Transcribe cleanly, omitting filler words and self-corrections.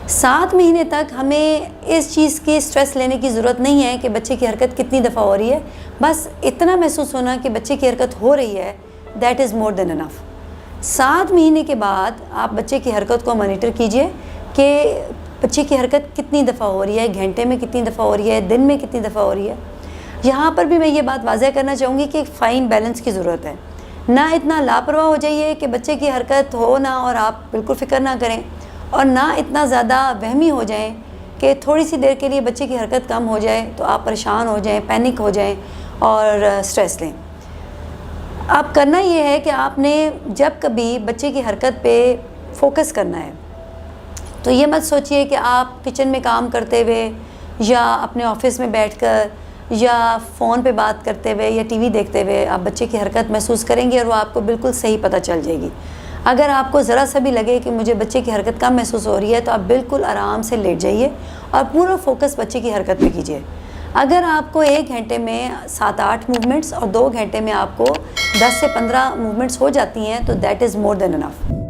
7 महीने तक हमें इस चीज़ की स्ट्रेस लेने की ज़रूरत नहीं है कि बच्चे की हरकत कितनी दफ़ा हो रही है, बस इतना महसूस होना कि बच्चे की हरकत हो रही है, that is more than enough. 7 महीने के बाद आप बच्चे की हरकत को मॉनिटर कीजिए कि बच्चे की हरकत कितनी दफ़ा हो रही है, घंटे में कितनी दफ़ा हो रही है, दिन में कितनी दफ़ा हो रही है। यहाँ पर भी मैं ये बात वाज़ह करना चाहूँगी कि एक फ़ाइन बैलेंस की ज़रूरत है। ना इतना लापरवाह हो जाइए कि बच्चे की हरकत हो ना और आप बिल्कुल फ़िक्र ना करें, और ना इतना ज़्यादा वहमी हो जाएं कि थोड़ी सी देर के लिए बच्चे की हरकत कम हो जाए तो आप परेशान हो जाएं, पैनिक हो जाएं और स्ट्रेस लें। अब करना ये है कि आपने जब कभी बच्चे की हरकत पे फोकस करना है तो ये मत सोचिए कि आप किचन में काम करते हुए या अपने ऑफिस में बैठकर या फ़ोन पे बात करते हुए या टीवी देखते हुए आप बच्चे की हरकत महसूस करेंगे और वो आपको बिल्कुल सही पता चल जाएगी। अगर आपको ज़रा सा भी लगे कि मुझे बच्चे की हरकत कम महसूस हो रही है तो आप बिल्कुल आराम से लेट जाइए और पूरा फोकस बच्चे की हरकत पे कीजिए। अगर आपको 1 घंटे में 7-8 मूवमेंट्स और 2 घंटे में आपको 10 से 15 मूवमेंट्स हो जाती हैं तो that is more than enough.